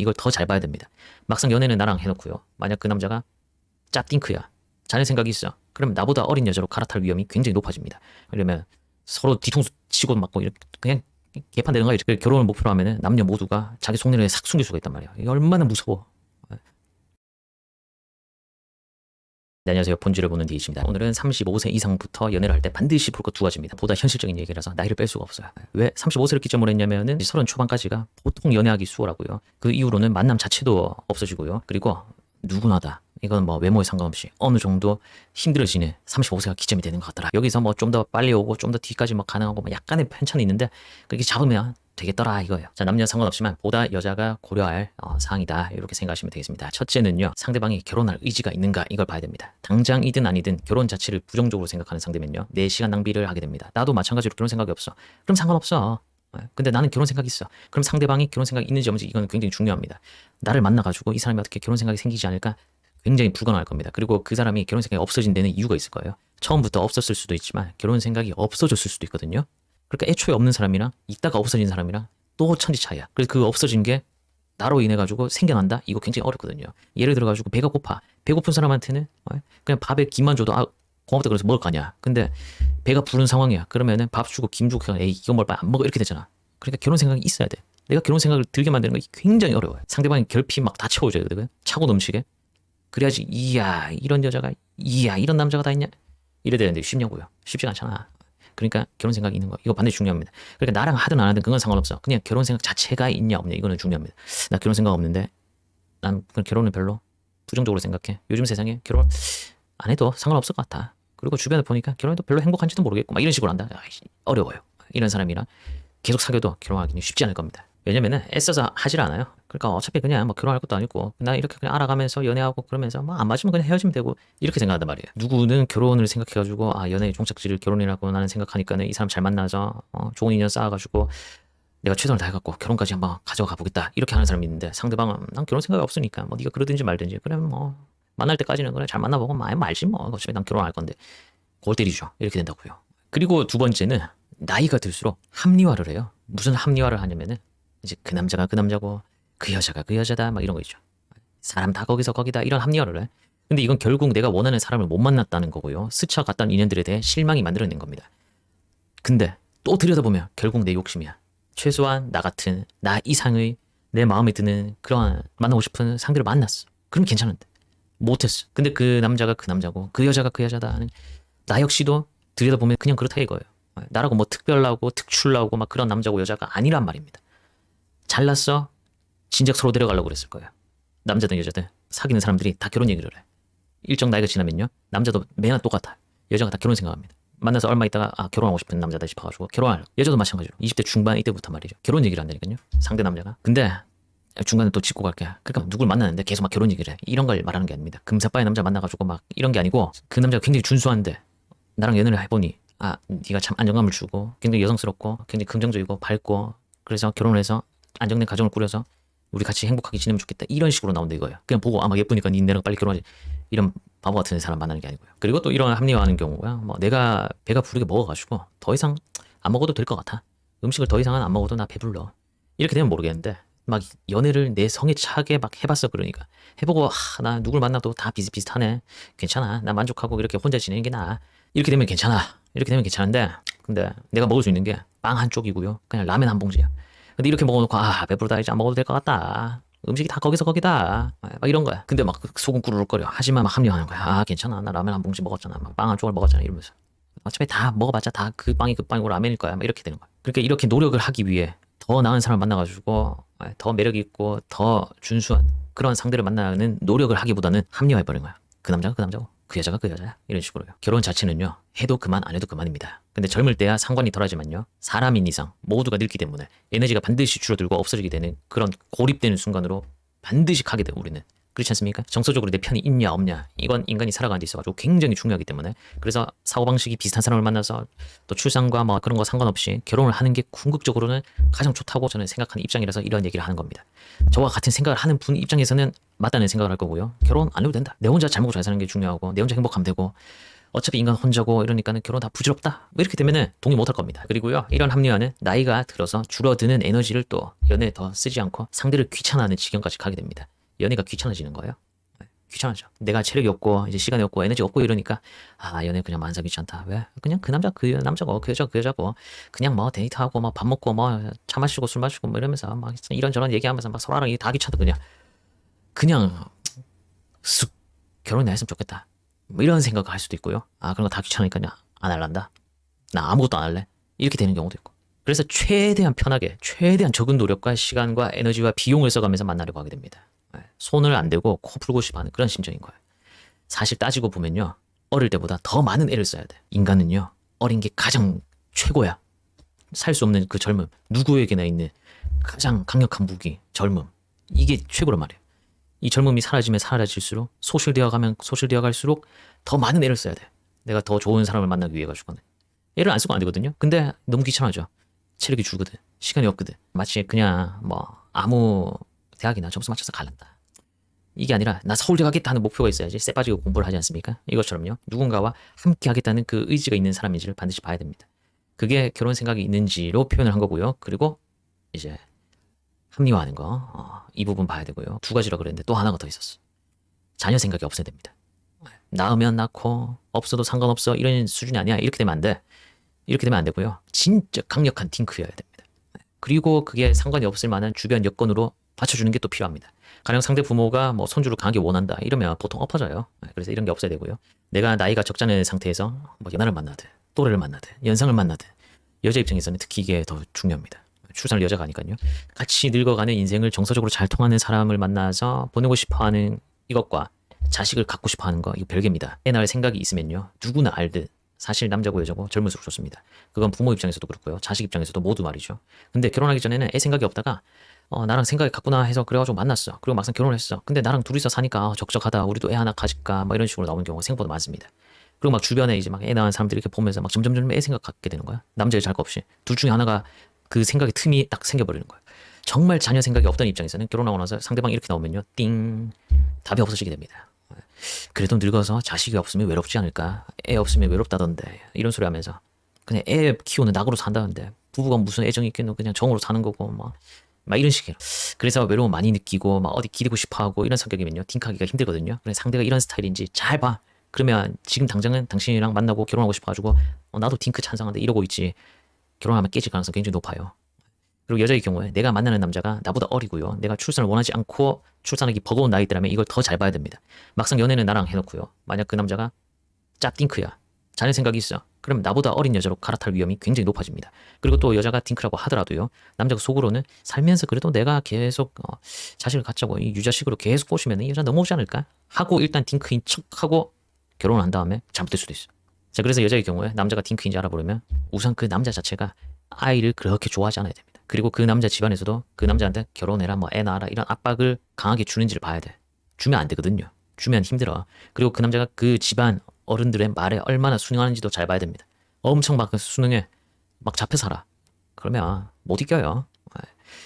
이걸 더 잘 봐야 됩니다. 막상 연애는 나랑 해놓고요. 만약 그 남자가 짭띵크야. 자네 생각이 있어. 그럼 나보다 어린 여자로 갈아탈 위험이 굉장히 높아집니다. 그러면 서로 뒤통수 치고 맞고 이렇게 그냥 개판되는 거예요. 결혼을 목표로 하면은 남녀 모두가 자기 속내를 싹 숨길 수가 있단 말이에요. 이게 얼마나 무서워. 네, 안녕하세요. 본질을 보는 디이치입니다. 오늘은 35세 이상부터 연애를 할 때 반드시 볼 것 두 가지입니다. 보다 현실적인 얘기라서 나이를 뺄 수가 없어요. 왜 35세를 기점으로 했냐면은 30 초반까지가 보통 연애하기 수월하고요. 그 이후로는 만남 자체도 없어지고요. 그리고 누구나다 이건 뭐 외모에 상관없이 어느 정도 힘들어지는 35세가 기점이 되는 것 같더라. 여기서 뭐 좀 더 빨리 오고 좀 더 뒤까지 뭐 가능하고 뭐 약간의 편차는 있는데 그렇게 잡으면 되겠더라 이거예요. 자, 남녀 상관없지만 보다 여자가 고려할 사항이다 이렇게 생각하시면 되겠습니다. 첫째는요, 상대방이 결혼할 의지가 있는가 이걸 봐야 됩니다. 당장이든 아니든 결혼 자체를 부정적으로 생각하는 상대면요, 내 시간 낭비를 하게 됩니다. 나도 마찬가지로 결혼 생각이 없어. 그럼 상관없어. 근데 나는 결혼 생각이 있어. 그럼 상대방이 결혼 생각이 있는지 없는지 이건 굉장히 중요합니다. 나를 만나가지고 이 사람이 어떻게 결혼 생각이 생기지 않을까 굉장히 불가능할 겁니다. 그리고 그 사람이 결혼 생각이 없어진 데는 이유가 있을 거예요. 처음부터 없었을 수도 있지만 결혼 생각이 없어졌을 수도 있거든요. 그러니까 애초에 없는 사람이랑 있다가 없어진 사람이랑 또 천지 차이야. 그래서 그 없어진 게 나로 인해 가지고 생겨난다? 이거 굉장히 어렵거든요. 예를 들어 가지고 배가 고파. 배고픈 사람한테는 그냥 밥에 김만 줘도 고맙다 그래서 먹을 거 아니야. 근데 배가 부른 상황이야. 그러면은 밥 주고 김 주고 그냥 에이 이거 뭘 빨리 안 먹어 이렇게 되잖아. 그러니까 결혼 생각이 있어야 돼. 내가 결혼 생각을 들게 만드는 거 굉장히 어려워요. 상대방이 결핍 막 다 채워줘야 되거든. 차고 넘치게. 그래야지 이야 이런 여자가 이야 이런 남자가 다 있냐 이래야 되는데 쉽냐고요. 쉽지가 않잖아. 그러니까 결혼 생각이 있는 거 이거 반드시 중요합니다. 그러니까 나랑 하든 안 하든 그건 상관없어. 그냥 결혼 생각 자체가 있냐 없냐 이거는 중요합니다. 나 결혼 생각 없는데 난 결혼은 별로 부정적으로 생각해. 요즘 세상에 결혼 안 해도 상관없을 것 같아. 그리고 주변에 보니까 결혼해도 별로 행복한지도 모르겠고 막 이런 식으로 한다. 어려워요. 이런 사람이랑 계속 사귀어도 결혼하기는 쉽지 않을 겁니다. 왜냐면은 애써서 하질 않아요. 그러니까 어차피 그냥 뭐 결혼할 것도 아니고 나 이렇게 그냥 알아가면서 연애하고 그러면서 뭐 안 맞으면 그냥 헤어지면 되고 이렇게 생각한단 말이에요. 누구는 결혼을 생각해가지고 연애의 종착지를 결혼이라고 나는 생각하니까는 이 사람 잘 만나서 좋은 인연 쌓아가지고 내가 최선을 다해갖고 결혼까지 한번 가져가 보겠다 이렇게 하는 사람이 있는데 상대방은 난 결혼 생각이 없으니까 뭐 네가 그러든지 말든지 그래 뭐 만날 때까지는 그래 잘 만나보고 말지 뭐 어차피 난 결혼할 건데 골 때리죠 이렇게 된다고요. 그리고 두 번째는 나이가 들수록 합리화를 해요. 무슨 합리화를 하냐면은 이제 그 남자가 그 남자고 그 여자가 그 여자다 막 이런 거 있죠. 사람 다 거기서 거기다 이런 합리화를 해. 근데 이건 결국 내가 원하는 사람을 못 만났다는 거고요. 스쳐갔던 인연들에 대해 실망이 만들어낸 겁니다. 근데 또 들여다보면 결국 내 욕심이야. 최소한 나 같은 나 이상의 내 마음에 드는 그런 만나고 싶은 상대를 만났어. 그럼 괜찮은데 못했어. 근데 그 남자가 그 남자고 그 여자가 그 여자다 하는 나 역시도 들여다보면 그냥 그렇다 이거예요. 나라고 뭐 특별하고 특출나고 막 그런 남자고 여자가 아니란 말입니다. 잘났어? 진작 서로 데려가려고 그랬을 거예요. 남자든 여자든 사귀는 사람들이 다 결혼 얘기를 해. 일정 나이가 지나면요. 남자도 매나 똑같아. 여자가 다 결혼 생각합니다. 만나서 얼마 있다가 결혼하고 싶은 남자다 싶어가지고 결혼할. 여자도 마찬가지로 20대 중반 이때부터 말이죠. 결혼 얘기를 한다니까요. 상대 남자가. 근데 중간에 또 짚고 갈게. 그러니까 누굴 만나는데 계속 막 결혼 얘기를 해. 이런 걸 말하는 게 아닙니다. 금사빠의 남자 만나가지고 막 이런 게 아니고 그 남자가 굉장히 준수한데 나랑 연애를 해보니 네가 참 안정감을 주고 굉장히 여성스럽고 굉장히 긍정적이고 밝고 그래서 결혼을 해서 안정된 가정을 꾸려서 우리 같이 행복하게 지내면 좋겠다 이런 식으로 나온다 이거예요. 그냥 보고 막 예쁘니까 니네랑 빨리 결혼하지 이런 바보 같은 사람 만나는 게 아니고요. 그리고 또 이런 합리화하는 경우가 뭐 내가 배가 부르게 먹어가지고 더 이상 안 먹어도 될 것 같아. 음식을 더 이상은 안 먹어도 나 배불러. 이렇게 되면 모르겠는데 막 연애를 내 성에 차게 막 해봤어. 그러니까 해보고 나 누굴 만나도 다 비슷비슷하네. 괜찮아. 나 만족하고 이렇게 혼자 지내는 게 나아. 이렇게 되면 괜찮아. 이렇게 되면 괜찮은데 근데 내가 먹을 수 있는 게 빵 한 쪽이고요. 그냥 라면 한 봉지야. 근데 이렇게 먹어놓고 배부르다 이제 안 먹어도 될 것 같다. 음식이 다 거기서 거기다. 막 이런 거야. 근데 막 속은 꾸르륵거려. 하지만 막 합리화하는 거야. 괜찮아. 나 라면 한 봉지 먹었잖아. 막 빵 한 쪽을 먹었잖아. 이러면서. 어차피 다 먹어봤자 다 그 빵이 그 빵이고 라면일 거야. 막 이렇게 되는 거야. 그러니까 이렇게 노력을 하기 위해 더 나은 사람을 만나가지고 더 매력 있고 더 준수한 그런 상대를 만나는 노력을 하기보다는 합리화해버린 거야. 그 남자가 그 남자고 그 여자가 그 여자야. 이런 식으로요. 결혼 자체는요. 해도 그만 안 해도 그만입니다. 근데 젊을 때야 상관이 덜하지만요. 사람인 이상 모두가 늙기 때문에 에너지가 반드시 줄어들고 없어지게 되는 그런 고립되는 순간으로 반드시 가게 돼요. 우리는. 그렇지 않습니까? 정서적으로 내 편이 있냐 없냐 이건 인간이 살아가는 데 있어가지고 굉장히 중요하기 때문에 그래서 사고방식이 비슷한 사람을 만나서 또 출산과 뭐 그런 거 상관없이 결혼을 하는 게 궁극적으로는 가장 좋다고 저는 생각하는 입장이라서 이런 얘기를 하는 겁니다. 저와 같은 생각을 하는 분 입장에서는 맞다는 생각을 할 거고요. 결혼 안 해도 된다. 내 혼자 잘 먹고 잘 사는 게 중요하고 내 혼자 행복하면 되고 어차피 인간 혼자고 이러니까는 결혼 다 부질없다. 뭐 이렇게 되면은 동의 못할 겁니다. 그리고요, 이런 합리화는 나이가 들어서 줄어드는 에너지를 또 연애에 더 쓰지 않고 상대를 귀찮아하는 지경까지 가게 됩니다. 연애가 귀찮아지는 거예요. 귀찮아져. 내가 체력이 없고 이제 시간이 없고 에너지 없고 이러니까 아, 연애 그냥 만사 귀찮다. 왜? 그냥 그 남자 그 남자고 그 여자 그 여자고 그냥 뭐 데이트하고 뭐 밥 먹고 뭐 차 마시고 술 마시고 뭐 이러면서 막 이런저런 얘기하면서 막 서로랑 다 귀찮다. 그냥 쓱 결혼해 했으면 좋겠다. 뭐 이런 생각을 할 수도 있고요. 아, 그런 거 다 귀찮으니까 그냥 안 할란다. 나 아무것도 안 할래. 이렇게 되는 경우도 있고. 그래서 최대한 편하게 최대한 적은 노력과 시간과 에너지와 비용을 써가면서 만나려고 하게 됩니다. 손을 안 대고 코 풀고 싶어 하는 그런 심정인 거예요. 사실 따지고 보면요, 어릴 때보다 더 많은 애를 써야 돼. 인간은요, 어린 게 가장 최고야. 살 수 없는 그 젊음, 누구에게나 있는 가장 강력한 무기, 젊음. 이게 최고란 말이에요. 이 젊음이 사라지면 사라질수록, 소실되어 갈수록 더 많은 애를 써야 돼. 내가 더 좋은 사람을 만나기 위해 가지고는. 애를 안 쓰고 안 되거든요. 근데 너무 귀찮아져. 체력이 줄거든. 시간이 없거든. 마치 그냥 뭐 아무 대학이나 점수 맞춰서 갈란다. 이게 아니라 나 서울대 가겠다 하는 목표가 있어야지 쎄 빠지고 공부를 하지 않습니까? 이것처럼요. 누군가와 함께 하겠다는 그 의지가 있는 사람인지를 반드시 봐야 됩니다. 그게 결혼 생각이 있는지로 표현을 한 거고요. 그리고 이제 합리화하는 거, 이 부분 봐야 되고요. 두 가지라 그랬는데 또 하나가 더 있었어. 자녀 생각이 없어야 됩니다. 낳으면 낳고 없어도 상관없어 이런 수준이 아니야. 이렇게 되면 안 돼. 이렇게 되면 안 되고요. 진짜 강력한 딩크여야 됩니다. 그리고 그게 상관이 없을 만한 주변 여건으로 받쳐주는 게 또 필요합니다. 가령 상대 부모가 뭐 손주를 강하게 원한다 이러면 보통 엎어져요. 그래서 이런 게 없어야 되고요. 내가 나이가 적지 않은 상태에서 뭐 연하를 만나든 또래를 만나든 연상을 만나든 여자 입장에서는 특히 이게 더 중요합니다. 출산을 여자가 하니까요. 같이 늙어가는 인생을 정서적으로 잘 통하는 사람을 만나서 보내고 싶어하는 이것과 자식을 갖고 싶어하는 거 이거 별개입니다. 애 낳을 생각이 있으면요, 누구나 알듯 사실 남자고 여자고 젊을수록 좋습니다. 그건 부모 입장에서도 그렇고요, 자식 입장에서도 모두 말이죠. 근데 결혼하기 전에는 애 생각이 없다가 나랑 생각이 같구나 해서 그래가지고 만났어. 그리고 막상 결혼했어. 근데 나랑 둘이서 사니까 적적하다. 우리도 애 하나 가질까? 막 이런 식으로 나오는 경우가 생각보다 많습니다. 그리고 막 주변에 이제 막 애 낳은 사람들 이렇게 보면서 막 점점 애 생각 갖게 되는 거야. 남자의 잘 거 없이. 둘 중에 하나가 그 생각의 틈이 딱 생겨버리는 거야. 정말 자녀 생각이 없던 입장에서는 결혼하고 나서 상대방이 이렇게 나오면요, 띵, 답이 없어지게 됩니다. 그래도 늙어서 자식이 없으면 외롭지 않을까? 애 없으면 외롭다던데 이런 소리 하면서 그냥 애 키우는 낙으로 산다는데 부부가 무슨 애정이 있겠노? 그냥 정으로 사는 거고 막 이런 식이에요. 그래서 외로움 많이 느끼고 막 어디 기대고 싶어하고 이런 성격이면요, 딩크하기가 힘들거든요. 그래서 상대가 이런 스타일인지 잘 봐. 그러면 지금 당장은 당신이랑 만나고 결혼하고 싶어가지고 나도 딩크 찬성한데 이러고 있지. 결혼하면 깨질 가능성이 굉장히 높아요. 그리고 여자의 경우에 내가 만나는 남자가 나보다 어리고요, 내가 출산을 원하지 않고 출산하기 버거운 나이대라면 이걸 더 잘 봐야 됩니다. 막상 연애는 나랑 해놓고요, 만약 그 남자가 짭딩크야, 자녀 생각이 있어, 그럼 나보다 어린 여자로 갈아탈 위험이 굉장히 높아집니다. 그리고 또 여자가 딩크라고 하더라도요, 남자가 속으로는 살면서 그래도 내가 계속 자식을 갖자고 이 유자식으로 계속 꼬시면 이 여자 넘어오지 않을까 하고 일단 딩크인 척하고 결혼을 한 다음에 잘못될 수도 있어. 자, 그래서 여자의 경우에 남자가 딩크인지 알아보려면 우선 그 남자 자체가 아이를 그렇게 좋아하지 않아야 됩니다. 그리고 그 남자 집안에서도 그 남자한테 결혼해라, 뭐 애 낳아라 이런 압박을 강하게 주는지를 봐야 돼. 주면 안 되거든요. 주면 힘들어. 그리고 그 남자가 그 집안 어른들의 말에 얼마나 순응하는지도 잘 봐야 됩니다. 엄청 막 순응해, 막 잡혀 살아, 그러면 못 이겨요.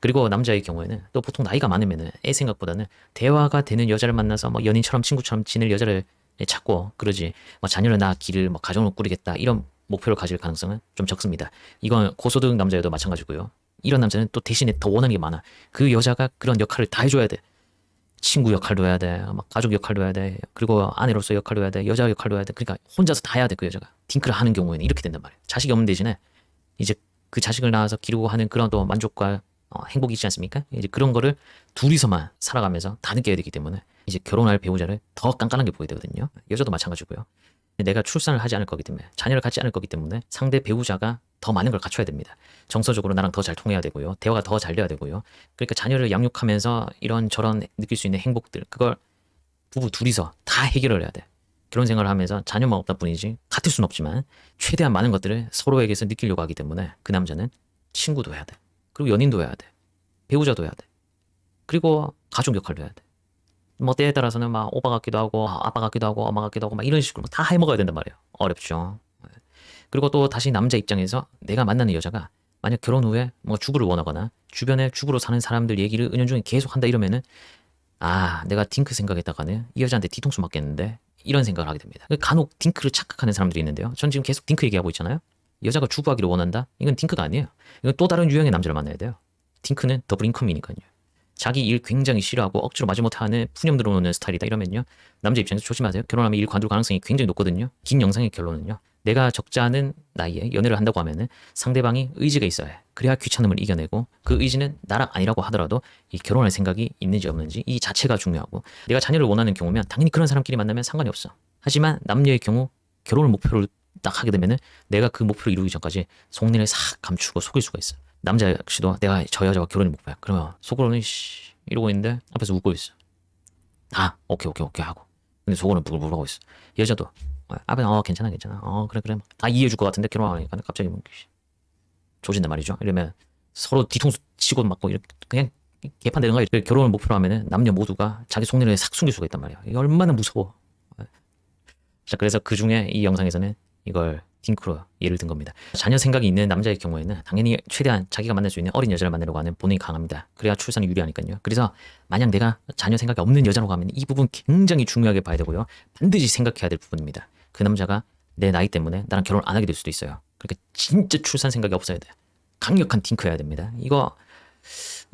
그리고 남자의 경우에는 또 보통 나이가 많으면은 애 생각보다는 대화가 되는 여자를 만나서 뭐 연인처럼 친구처럼 지낼 여자를 찾고 그러지, 뭐 자녀를 낳기를 뭐 가정을 꾸리겠다 이런 목표를 가질 가능성은 좀 적습니다. 이건 고소득 남자여도 마찬가지고요. 이런 남자는 또 대신에 더 원하는 게 많아. 그 여자가 그런 역할을 다 해줘야 돼. 친구 역할도 해야 돼, 막 가족 역할도 해야 돼, 그리고 아내로서 역할도 해야 돼, 여자 역할도 해야 돼. 그러니까 혼자서 다 해야 돼. 그 여자가 딩크를 하는 경우에는 이렇게 된단 말이에요. 자식이 없는 대신에 이제 그 자식을 낳아서 기르고 하는 그런 또 만족과 행복이 있지 않습니까? 이제 그런 거를 둘이서만 살아가면서 다 느껴야 되기 때문에 이제 결혼할 배우자를 더 깐깐하게 보여야 되거든요. 여자도 마찬가지고요. 내가 출산을 하지 않을 거기 때문에, 자녀를 갖지 않을 거기 때문에 상대 배우자가 더 많은 걸 갖춰야 됩니다. 정서적으로 나랑 더 잘 통해야 되고요, 대화가 더 잘 돼야 되고요. 그러니까 자녀를 양육하면서 이런저런 느낄 수 있는 행복들, 그걸 부부 둘이서 다 해결을 해야 돼. 결혼 생활을 하면서 자녀만 없다 뿐이지 같을 순 없지만 최대한 많은 것들을 서로에게서 느끼려고 하기 때문에 그 남자는 친구도 해야 돼, 그리고 연인도 해야 돼, 배우자도 해야 돼, 그리고 가족 역할도 해야 돼. 뭐 때에 따라서는 막 오빠 같기도 하고 아빠 같기도 하고 엄마 같기도 하고 막 이런 식으로 다 해먹어야 된단 말이에요. 어렵죠. 그리고 또 다시 남자 입장에서 내가 만나는 여자가 만약 결혼 후에 뭐 주부를 원하거나 주변에 주부로 사는 사람들 얘기를 은연중에 계속 한다 이러면은 내가 딩크 생각했다가는 이 여자한테 뒤통수 맞겠는데 이런 생각을 하게 됩니다. 간혹 딩크를 착각하는 사람들이 있는데요. 전 지금 계속 딩크 얘기하고 있잖아요. 여자가 주부하기를 원한다? 이건 딩크가 아니에요. 이건 또 다른 유형의 남자를 만나야 돼요. 딩크는 더블 인컴이니까요. 자기 일 굉장히 싫어하고 억지로 마지못해 하는 푸념 들어오는 스타일이다 이러면요. 남자 입장에서 조심하세요. 결혼하면 일 관둘 가능성이 굉장히 높거든요. 긴 영상의 결론은요. 내가 적지 않은 나이에 연애를 한다고 하면은 상대방이 의지가 있어야 해. 그래야 귀찮음을 이겨내고 그 의지는 나랑 아니라고 하더라도 이 결혼할 생각이 있는지 없는지 이 자체가 중요하고 내가 자녀를 원하는 경우면 당연히 그런 사람끼리 만나면 상관이 없어. 하지만 남녀의 경우 결혼을 목표로 딱 하게 되면은 내가 그 목표를 이루기 전까지 속내를 싹 감추고 속일 수가 있어. 남자 역시도 내가 저 여자와 결혼이 목표야. 그러면 속으로는 씨 이러고 있는데 앞에서 웃고 있어. 아 오케이 하고. 근데 속으로는 부글부글 하고 있어. 여자도 앞에 괜찮아 그래 다 이해해줄 것 같은데 결혼하니까 갑자기 뭐 조진단 말이죠. 이러면 서로 뒤통수 치고 맞고 이렇게 그냥 개판되는 거야. 결혼을 목표로 하면은 남녀 모두가 자기 속내를 싹 숨길 수가 있단 말이야. 이게 얼마나 무서워. 자 그래서 그 중에 이 영상에서는 이걸 딩크로 예를 든 겁니다. 자녀 생각이 있는 남자의 경우에는 당연히 최대한 자기가 만날 수 있는 어린 여자를 만나려고 하는 본능이 강합니다. 그래야 출산이 유리하니까요. 그래서 만약 내가 자녀 생각이 없는 여자라고 하면 이 부분 굉장히 중요하게 봐야 되고요. 반드시 생각해야 될 부분입니다. 그 남자가 내 나이 때문에 나랑 결혼 안 하게 될 수도 있어요. 그러니까 진짜 출산 생각이 없어야 돼. 강력한 딩크여야 됩니다. 이거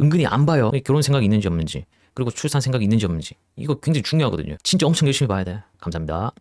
은근히 안 봐요. 결혼 생각이 있는지 없는지 그리고 출산 생각이 있는지 없는지 이거 굉장히 중요하거든요. 진짜 엄청 열심히 봐야 돼. 감사합니다.